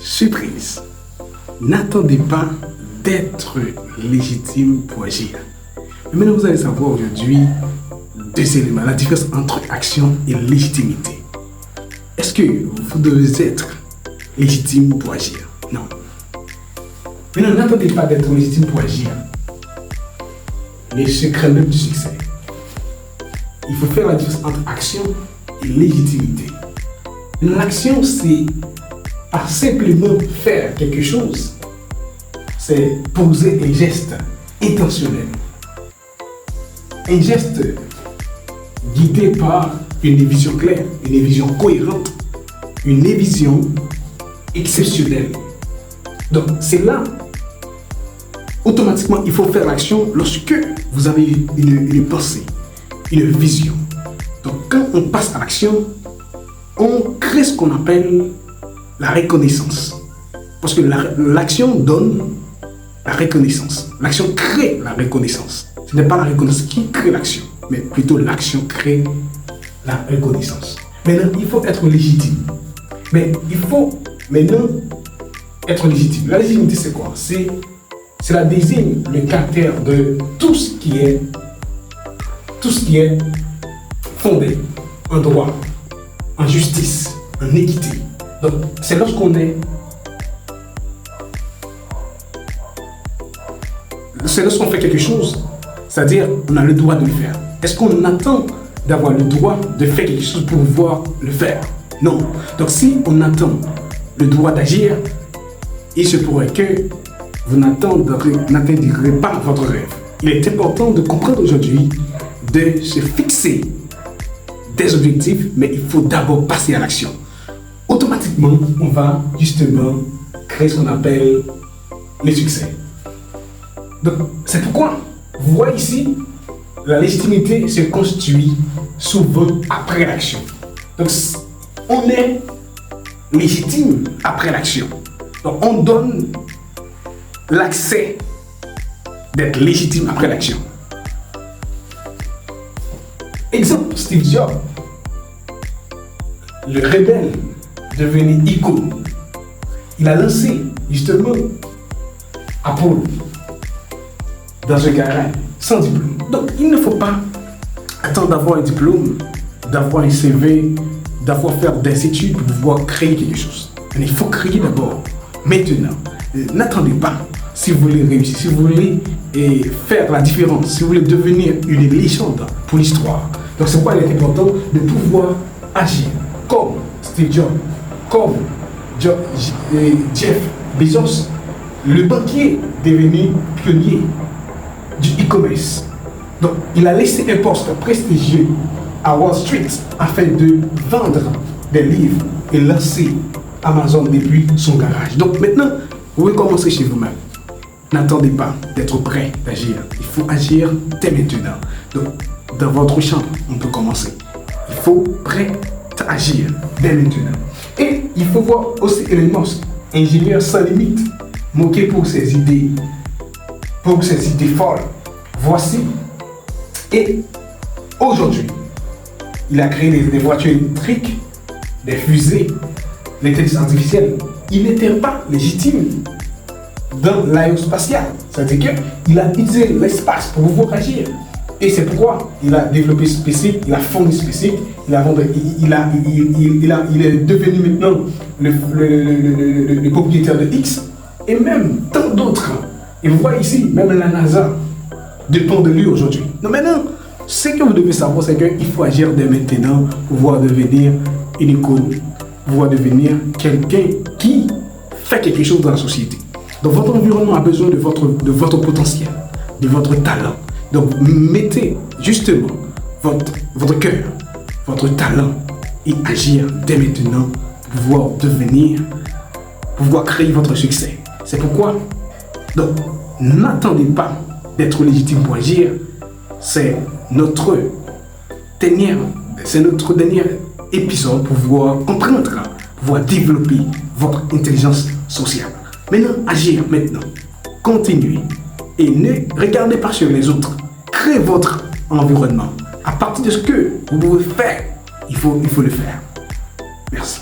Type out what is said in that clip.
Surprise! N'attendez pas d'être légitime pour agir. Mais maintenant, vous allez savoir aujourd'hui deux éléments, la différence entre action et légitimité. Est-ce que vous devez être légitime pour agir? Non. Maintenant, n'attendez pas d'être légitime pour agir. Les secrets même du succès. Il faut faire la différence entre action et légitimité. L'action, c'est pas simplement faire quelque chose, c'est poser un geste intentionnel. Un geste guidé par une vision claire, une vision cohérente, une vision exceptionnelle. Donc c'est là, automatiquement, il faut faire l'action lorsque vous avez une pensée, une vision. Donc quand on passe à l'action, on crée ce qu'on appelle la reconnaissance. Parce que l'action donne la reconnaissance. L'action crée la reconnaissance. Ce n'est pas la reconnaissance qui crée l'action, mais plutôt l'action crée la reconnaissance. Maintenant, il faut être légitime. Mais il faut maintenant être légitime. La légitimité, c'est quoi? Cela désigne le caractère de tout ce qui est fondé en droit, en justice, en équité. Donc, c'est lorsqu'on est... C'est lorsqu'on fait quelque chose, c'est-à-dire on a le droit de le faire. Est-ce qu'on attend d'avoir le droit de faire quelque chose pour pouvoir le faire? Non. Donc, si on attend le droit d'agir, il se pourrait que vous n'atteindrez pas votre rêve. Il est important de comprendre aujourd'hui, de se fixer des objectifs, mais il faut d'abord passer à l'action. Automatiquement, on va justement créer ce qu'on appelle le succès. Donc, c'est pourquoi, vous voyez ici, la légitimité se construit souvent après l'action. Donc, on est légitime après l'action. Donc, on donne l'accès d'être légitime après l'action. Exemple, Steve Jobs, le rebelle devenu icône. Il a lancé justement Apple dans un garage sans diplôme. Donc il ne faut pas attendre d'avoir un diplôme, d'avoir un CV, d'avoir fait des études pour pouvoir créer quelque chose. Mais il faut créer d'abord, maintenant. N'attendez pas si vous voulez réussir, si vous voulez faire la différence, si vous voulez devenir une légende pour l'histoire. Donc c'est pourquoi il est important de pouvoir agir comme Steve Jobs, comme Jeff Bezos, le banquier devenu pionnier du e-commerce. Donc, il a laissé un poste prestigieux à Wall Street afin de vendre des livres et lancer Amazon depuis son garage. Donc maintenant, vous pouvez commencer chez vous-même. N'attendez pas d'être prêt d'agir. Il faut agir dès maintenant. Donc, dans votre chambre, on peut commencer. Il faut prêt à agir dès maintenant. Et il faut voir aussi Elon Musk, ingénieur sans limite, moqué pour ses idées folles. Voici. Et aujourd'hui, il a créé des voitures électriques, des fusées, l'intelligence artificielle. Il n'était pas légitime dans l'aérospatial. C'est-à-dire qu'il a utilisé l'espace pour pouvoir agir. Et c'est pourquoi il a développé SpaceX, il a fondé SpaceX, il est devenu maintenant le propriétaire de X et même tant d'autres. Et vous voyez ici, même la NASA dépend de lui aujourd'hui. Donc maintenant, ce que vous devez savoir, c'est qu'il faut agir dès maintenant pour pouvoir devenir une icône, pour pouvoir devenir quelqu'un qui fait quelque chose dans la société. Donc votre environnement a besoin de votre potentiel, de votre talent. Donc mettez justement votre cœur, votre talent et agir dès maintenant pour pouvoir pour pouvoir créer votre succès. C'est pourquoi, donc, n'attendez pas d'être légitime pour agir. C'est notre dernier épisode pour pouvoir comprendre, pour pouvoir développer votre intelligence sociale. Maintenant, agir maintenant. Continuez. Et ne regardez pas sur les autres. Créez votre environnement. À partir de ce que vous pouvez faire, il faut le faire. Merci.